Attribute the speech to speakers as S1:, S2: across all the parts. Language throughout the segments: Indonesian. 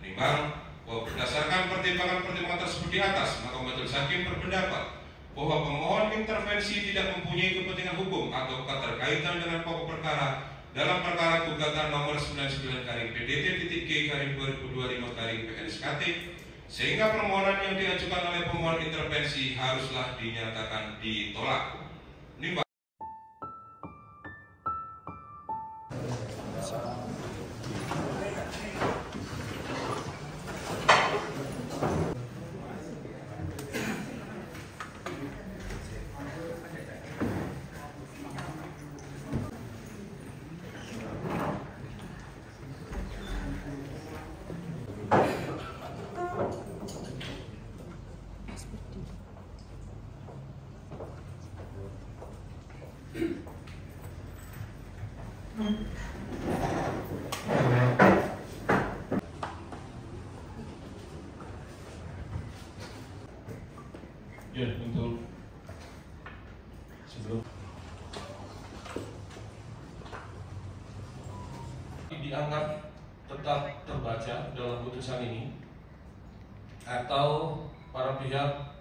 S1: Menimbang bahwa berdasarkan pertimbangan-pertimbangan tersebut di atas, maka majelis hakim berpendapat bahwa pemohon intervensi tidak mempunyai kepentingan hukum atau keterkaitan dengan pokok perkara dalam perkara gugatan nomor 99-PT-G-2025-PNSKT, sehingga permohonan yang diajukan oleh pemohon intervensi haruslah dinyatakan ditolak. Menimbang
S2: ya, untuk sebelum dianggap tetap terbaca dalam putusan ini atau para pihak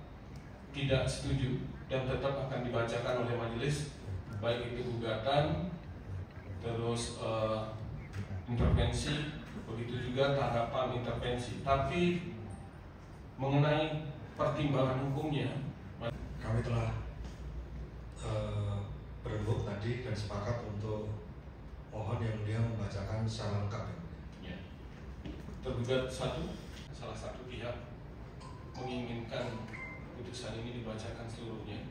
S2: tidak setuju dan tetap akan dibacakan oleh majelis, baik itu gugatan, terus intervensi, begitu juga tanggapan intervensi. Tapi mengenai pertimbangan hukumnya,
S3: kami telah berembuk tadi dan sepakat untuk mohon yang mulia membacakan secara lengkap.
S2: ya, tergugat salah satu pihak menginginkan putusan ini dibacakan seluruhnya,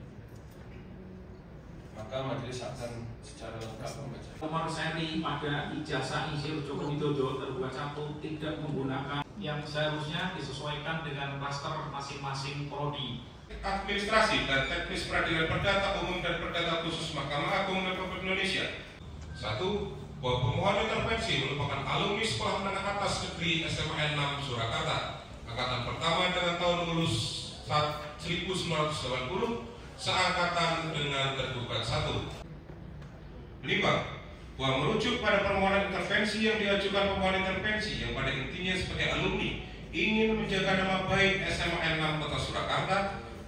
S2: maka majelis akan secara lengkap membaca.
S4: Nomor seri pada ijazah Insinyur Joko Widodo tergugat 1 tidak menggunakan yang seharusnya disesuaikan dengan klaster masing-masing prodi.
S1: Administrasi dan Teknis Peradilan Perdata Umum dan Perdata Khusus Mahkamah Agung Republik Indonesia. 1. Bahwa pemohon intervensi merupakan alumni Sekolah Menengah Atas Negeri SMA 6 Surakarta, angkatan pertama dengan tahun lulus 1980, seangkatan dengan tergugat 1. Menimbang bahwa merujuk pada permohonan intervensi yang diajukan pemohon intervensi yang pada intinya sebagai alumni ingin menjaga nama baik SMA 6 Kota Surakarta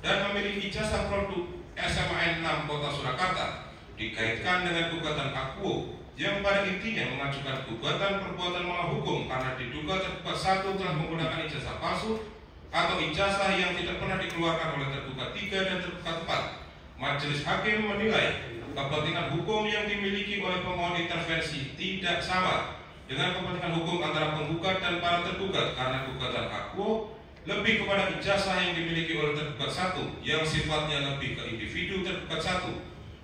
S1: dan memiliki ijazah produk SMA 6 Kota Surakarta dikaitkan dengan gugatan akuo yang pada intinya mengajukan gugatan perbuatan melawan hukum karena diduga tergugat 1 telah menggunakan ijazah palsu atau ijazah yang tidak pernah dikeluarkan oleh tergugat 3 dan tergugat 4. Majelis hakim menilai kepentingan hukum yang dimiliki oleh pemohon intervensi tidak sama dengan kepentingan hukum antara penggugat dan para tergugat karena gugatan akuo lebih kepada ijazah yang dimiliki oleh tergugat 1 yang sifatnya lebih ke individu tergugat 1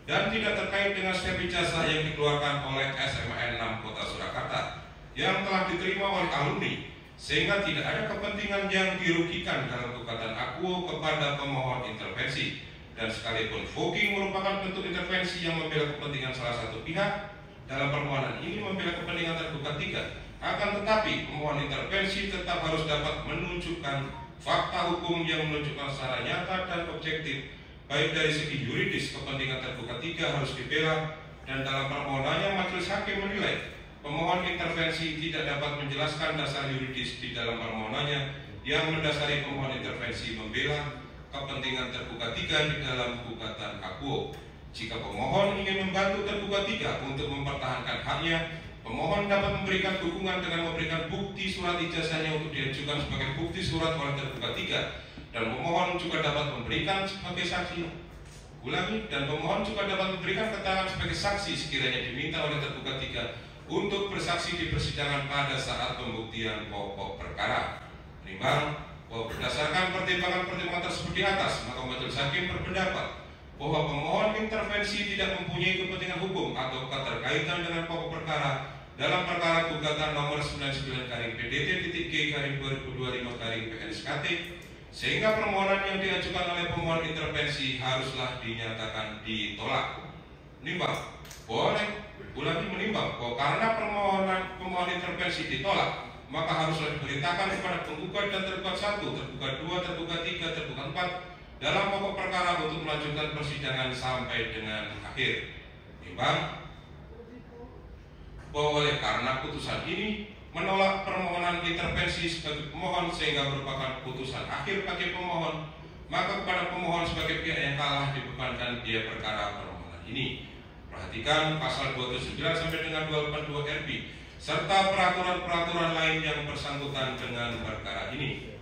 S1: dan tidak terkait dengan setiap ijazah yang dikeluarkan oleh SMA 6 Kota Surakarta yang telah diterima oleh alumni, sehingga tidak ada kepentingan yang dirugikan dalam gugatan akuo kepada pemohon intervensi. Dan sekalipun voking merupakan bentuk intervensi yang membela kepentingan salah satu pihak, dalam permohonan ini membela kepentingan tergugat 3. Akan tetapi pemohon intervensi tetap harus dapat menunjukkan fakta hukum yang menunjukkan secara nyata dan objektif, baik dari segi yuridis kepentingan tergugat 3 harus dibela, dan dalam permohonannya majelis hakim menilai pemohon intervensi tidak dapat menjelaskan dasar yuridis di dalam permohonannya yang mendasari pemohon intervensi membela kepentingan tergugat 3 di dalam gugatan akuo. Jika pemohon ingin membantu tergugat 3 untuk mempertahankan haknya, pemohon dapat memberikan dukungan dengan memberikan bukti surat ijazahnya untuk diajukan sebagai bukti surat oleh tergugat 3, dan pemohon juga dapat memberikan sebagai saksi. Ulangi, dan pemohon juga dapat memberikan keterangan sebagai saksi sekiranya diminta oleh tergugat 3 untuk bersaksi di persidangan pada saat pembuktian pokok perkara. Menimbang bahwa berdasarkan pertimbangan-pertimbangan tersebut di atas, maka majelis hakim berpendapat bahwa pemohon intervensi tidak mempunyai kepentingan hukum atau keterkaitan dengan pokok perkara dalam perkara gugatan nomor 99-PT-G-2025-PNSKT, sehingga permohonan yang diajukan oleh pemohon intervensi haruslah dinyatakan ditolak. Menimbang bahwa karena pemohon intervensi ditolak, maka haruslah diberitakan kepada penggugat dan tergugat 1, tergugat 2, tergugat 3, tergugat 4 dalam pokok perkara untuk melanjutkan persidangan sampai dengan akhir. Menimbang bahwa oleh karena putusan ini menolak permohonan intervensi sebagai pemohon sehingga merupakan putusan akhir bagi pemohon, maka kepada pemohon sebagai pihak yang kalah dibebankan biaya perkara permohonan ini. Perhatikan pasal 279 sampai dengan 282 RP serta peraturan-peraturan lain yang bersangkutan dengan perkara ini.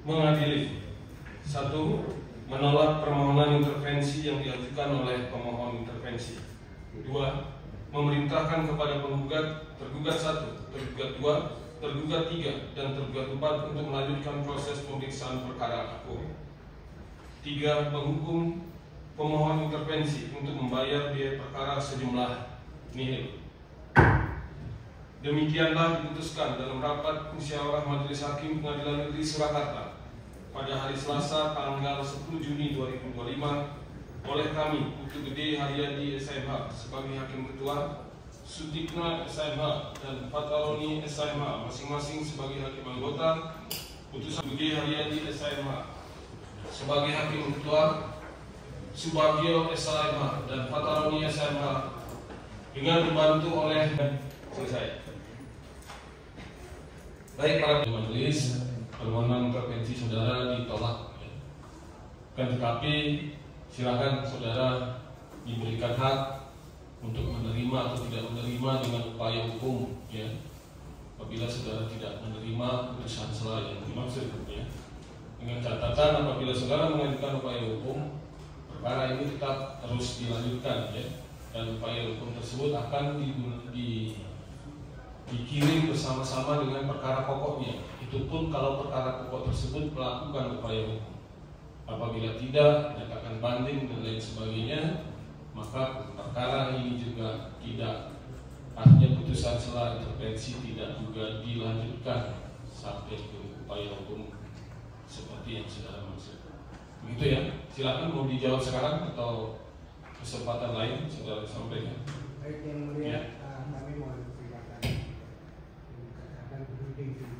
S2: Mengadili. 1. Menolak permohonan intervensi yang diajukan oleh pemohon intervensi. 2. Memerintahkan kepada penggugat, tergugat 1, tergugat 2, tergugat 3, dan tergugat 4 untuk melanjutkan proses pemeriksaan perkara aku. 3. Menghukum pemohon intervensi untuk membayar biaya perkara sejumlah nihil. Demikianlah diputuskan dalam rapat musyawarah Majelis Hakim Pengadilan Negeri Surakarta pada hari Selasa tanggal 10 Juni 2025 oleh kami, Putu Gede Haryadi SMH sebagai Hakim Ketua, Sutikna SMH dan Fataloni SMH masing-masing sebagai Hakim Anggota, Putusan Gede Haryadi SMH sebagai Hakim Ketua, Subagio SMH dan Fataloni SMH dengan dibantu oleh selesai. Baik para majelis, permohonan intervensi saudara ditolak. Kan tetapi silakan saudara diberikan hak untuk menerima atau tidak menerima dengan upaya hukum, ya. Apabila saudara tidak menerima putusan sela yang dimaksud, ya. Dengan catatan apabila saudara mengajukan upaya hukum, perkara ini tetap harus dilanjutkan, ya. Dan upaya hukum tersebut akan dikirim bersama-sama dengan perkara pokoknya. Itu pun kalau perkara pokok tersebut melakukan upaya hukum. Apabila tidak, menyatakan banding dan lain sebagainya, maka perkara ini juga tidak, artinya putusan sela intervensi tidak juga dilanjutkan sampai ke upaya hukum seperti yang saudara maksud. Begitu ya. Silakan mau dijawab sekarang atau kesempatan lain saudara sampaikan.
S5: Baik, yang mulia, ya. Kami mohon silakan berunding dulu.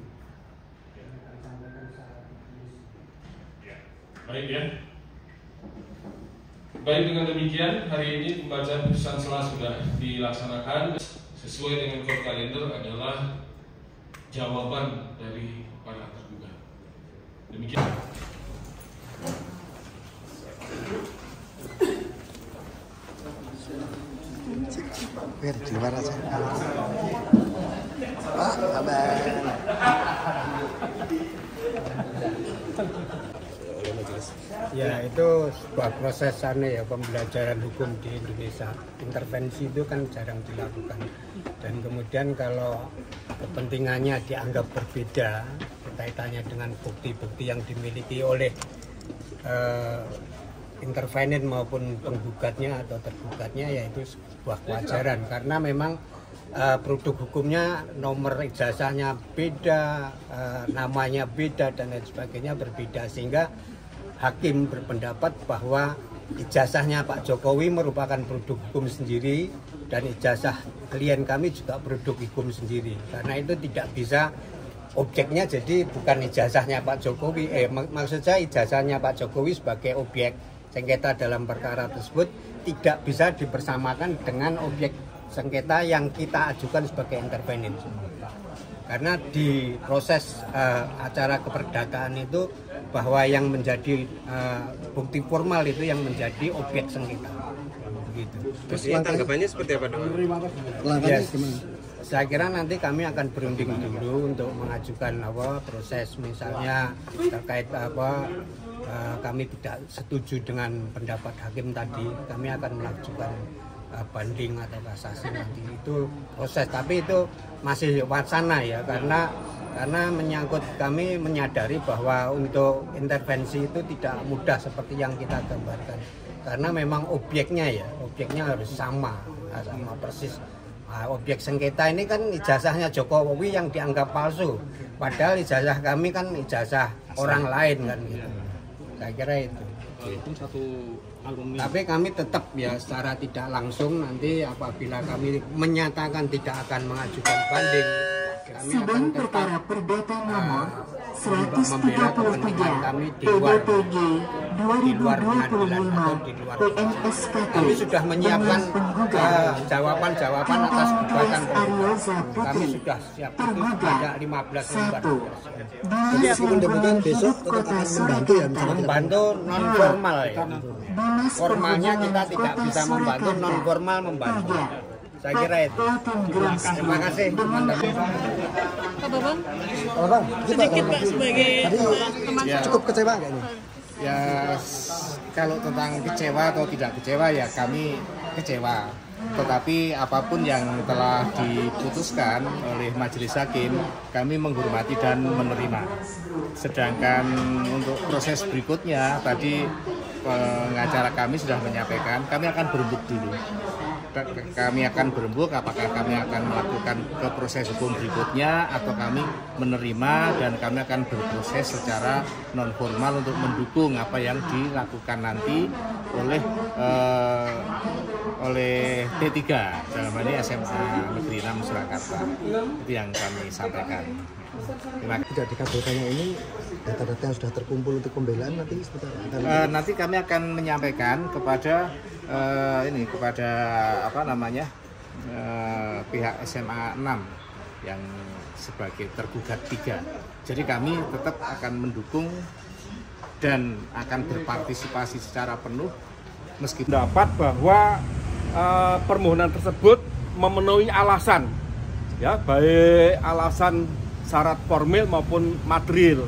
S2: Baik ya. Baik, dengan demikian hari ini pembacaan putusan sela sudah dilaksanakan. Sesuai dengan kode kalender adalah jawaban dari para tergugat. Demikian.
S6: Biar di luar aja. Pak, kabar.
S5: Ya, itu sebuah proses ya, pembelajaran hukum di Indonesia. Intervensi itu kan jarang dilakukan. Dan kemudian kalau kepentingannya dianggap berbeda kaitannya dengan bukti-bukti yang dimiliki oleh intervenin maupun penggugatnya atau tergugatnya, yaitu sebuah kewajaran. Karena memang produk hukumnya, nomor ijazahnya beda, namanya beda dan lain sebagainya berbeda, sehingga hakim berpendapat bahwa ijazahnya Pak Jokowi merupakan produk hukum sendiri dan ijazah klien kami juga produk hukum sendiri. Karena itu tidak bisa objeknya jadi bukan ijazahnya Pak Jokowi, maksud saya ijazahnya Pak Jokowi sebagai objek sengketa dalam perkara tersebut tidak bisa dipersamakan dengan objek sengketa yang kita ajukan sebagai intervenin. Karena di proses acara keperdataan itu bahwa yang menjadi bukti formal itu yang menjadi objek sengketa. Begitu.
S6: Terus tanggapannya seperti apa, Dok?
S5: Yes. Saya kira nanti kami akan berunding dulu untuk mengajukan proses, misalnya terkait kami tidak setuju dengan pendapat hakim tadi, kami akan mengajukan banding atau kasasi nanti. Itu proses, tapi itu masih wacana ya, karena menyangkut, kami menyadari bahwa untuk intervensi itu tidak mudah seperti yang kita gambarkan, karena memang objeknya harus sama persis. Objek sengketa ini kan ijazahnya Jokowi yang dianggap palsu, padahal ijazah kami kan ijazah orang lain kan gitu. Saya kira itu. Tapi kami tetap ya secara tidak langsung nanti apabila kami menyatakan tidak akan mengajukan banding, kami akan tetap membela kepentingan kami di luar pengadilan atau di luar kami sudah menyiapkan jawaban-jawaban atas gugatan kami sudah siap, itu ada 15 lembar.
S6: Jadi meskipun demikian besok tetap akan membantu ya,
S5: membantu non formal ya. Formalnya kita tidak bisa membantu, non formal membantu. Saya kira itu. Terima kasih teman-teman.
S7: Bang, sedikit Pak sebagai
S6: ya, cukup kecewa nggak ini?
S5: Ya kalau tentang kecewa atau tidak kecewa ya kami kecewa. Tetapi apapun yang telah diputuskan oleh majelis hakim, kami menghormati dan menerima. Sedangkan untuk proses berikutnya tadi pengacara kami sudah menyampaikan, kami akan berembuk dulu. Kami akan berembuk apakah kami akan melakukan ke proses hukum berikutnya atau kami menerima dan kami akan berproses secara non formal untuk mendukung apa yang dilakukan nanti oleh T3 dalam hal ini SMA Negeri 6 Surakarta. Itu yang kami sampaikan. Terima kasih.
S6: Tidak dikabulkannya ini data-data yang sudah terkumpul untuk pembelaan nanti seperti apa?
S5: Nanti kami akan menyampaikan kepada pihak SMA 6 yang sebagai tergugat 3. Jadi kami tetap akan mendukung dan akan berpartisipasi secara penuh meskipun
S2: Dapat bahwa permohonan tersebut memenuhi alasan, ya, baik alasan syarat formil maupun material,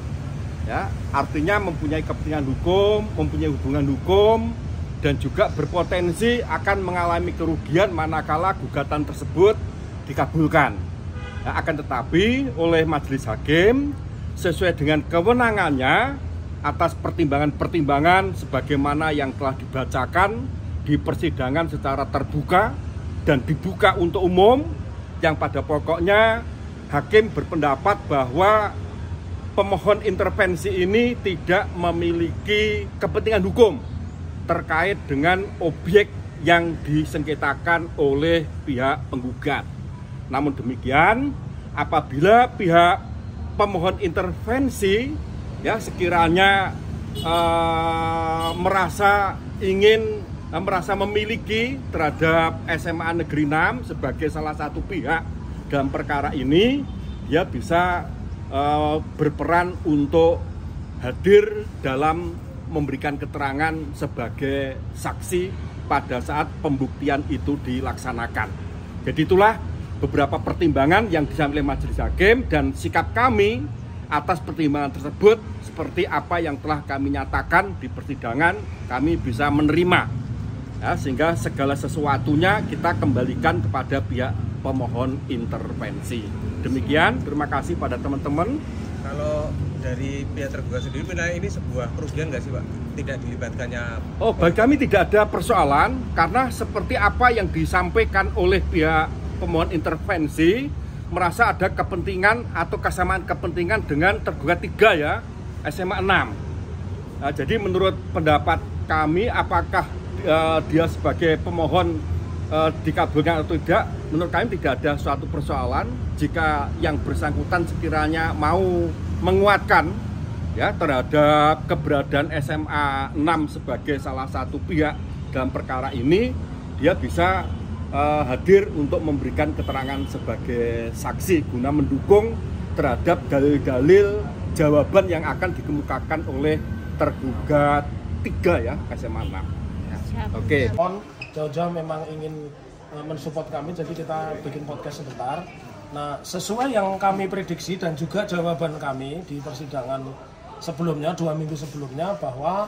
S2: ya, artinya mempunyai kepentingan hukum, mempunyai hubungan hukum, dan juga berpotensi akan mengalami kerugian manakala gugatan tersebut dikabulkan. Ya, akan tetapi oleh majelis hakim sesuai dengan kewenangannya atas pertimbangan-pertimbangan sebagaimana yang telah dibacakan di persidangan secara terbuka dan dibuka untuk umum, yang pada pokoknya hakim berpendapat bahwa pemohon intervensi ini tidak memiliki kepentingan hukum terkait dengan objek yang disengketakan oleh pihak penggugat. Namun demikian, apabila pihak pemohon intervensi ya sekiranya merasa memiliki terhadap SMA Negeri 6 sebagai salah satu pihak dalam perkara ini, dia bisa berperan untuk hadir dalam memberikan keterangan sebagai saksi pada saat pembuktian itu dilaksanakan. Jadi itulah beberapa pertimbangan yang disampaikan oleh majelis hakim, dan sikap kami atas pertimbangan tersebut seperti apa yang telah kami nyatakan di persidangan, kami bisa menerima, ya, sehingga segala sesuatunya kita kembalikan kepada pihak pemohon intervensi. Demikian, terima kasih pada teman-teman.
S8: Kalau dari pihak tergugat sendiri, ini sebuah kerugian nggak sih Pak? Tidak dilibatkannya?
S2: Oh, bagi kami tidak ada persoalan, karena seperti apa yang disampaikan oleh pihak pemohon intervensi, merasa ada kepentingan atau kesamaan kepentingan dengan tergugat 3 ya, SMA 6. Nah, jadi menurut pendapat kami, apakah dia sebagai pemohon dikabulkan atau tidak, menurut kami tidak ada suatu persoalan jika yang bersangkutan sekiranya mau menguatkan ya terhadap keberadaan SMA 6 sebagai salah satu pihak dalam perkara ini, dia bisa hadir untuk memberikan keterangan sebagai saksi guna mendukung terhadap dalil-dalil jawaban yang akan dikemukakan oleh tergugat 3 ya, SMA 6. Oke.
S9: Jauh-jauh memang ingin mensupport kami, jadi kita bikin podcast sebentar. Nah, sesuai yang kami prediksi dan juga jawaban kami di persidangan sebelumnya, 2 minggu sebelumnya, bahwa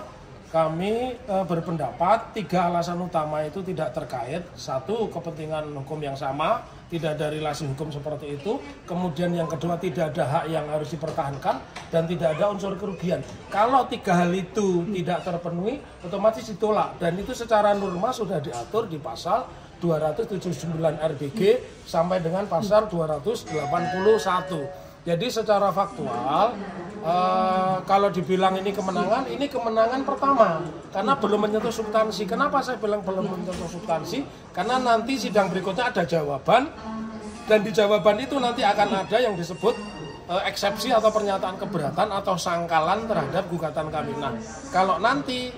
S9: kami berpendapat 3 alasan utama itu tidak terkait. 1, kepentingan hukum yang sama, tidak ada relasi hukum seperti itu. Kemudian yang kedua, tidak ada hak yang harus dipertahankan dan tidak ada unsur kerugian. Kalau 3 hal itu tidak terpenuhi, otomatis ditolak, dan itu secara norma sudah diatur di pasal 279 RBG sampai dengan pasal 281. Jadi secara faktual, kalau dibilang ini kemenangan pertama, karena belum menyentuh substansi. Kenapa saya bilang belum menyentuh substansi? Karena nanti sidang berikutnya ada jawaban, dan di jawaban itu nanti akan ada yang disebut eksepsi atau pernyataan keberatan atau sangkalan terhadap gugatan kami. Nah, kalau nanti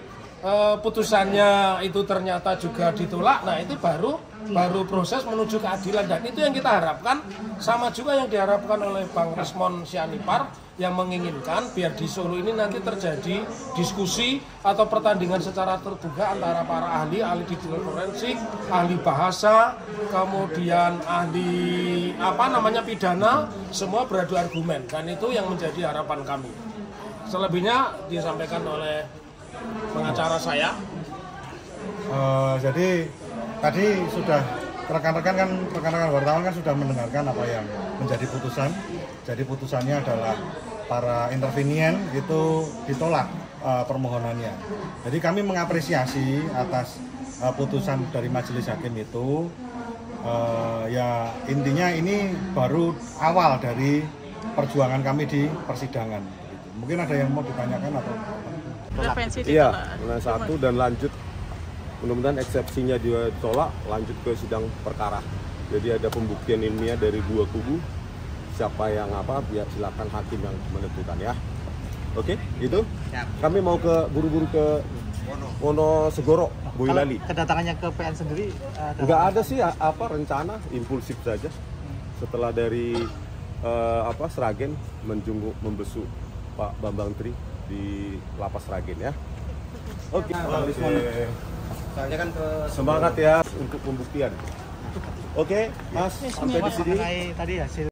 S9: putusannya itu ternyata juga ditolak, nah itu baru proses menuju keadilan, dan itu yang kita harapkan, sama juga yang diharapkan oleh Bang Rismon Sianipar yang menginginkan biar di Solo ini nanti terjadi diskusi atau pertandingan secara terbuka antara para ahli digital forensik, ahli bahasa, kemudian ahli pidana, semua beradu argumen, dan itu yang menjadi harapan kami. Selebihnya disampaikan oleh pengacara saya.
S3: Jadi tadi sudah rekan-rekan wartawan kan sudah mendengarkan apa yang menjadi putusan. Jadi putusannya adalah para intervenien itu ditolak permohonannya. Jadi kami mengapresiasi atas putusan dari majelis hakim itu. Ya intinya ini baru awal dari perjuangan kami di persidangan. Mungkin ada yang mau ditanyakan atau?
S7: Iya,
S10: satu dan lanjut. Mudah-mudahan eksepsinya dia ditolak, lanjut ke sidang perkara. Jadi ada pembuktian ilmiah dari dua kubu. Siapa yang biar silakan hakim yang menentukan ya. Oke, itu. Kami mau buru-buru ke Wonosegoro, Boyolali.
S6: Kedatangannya ke PN sendiri?
S10: Nggak ada sih rencana, impulsif saja. Setelah dari Sragen membesu Pak Bambang Tri di Lapas Sragen ya. Oke.
S6: Soalnya kan
S10: semangat ya untuk pembuktian. Oke, Mas, sampai di sini.
S6: Tadi hasil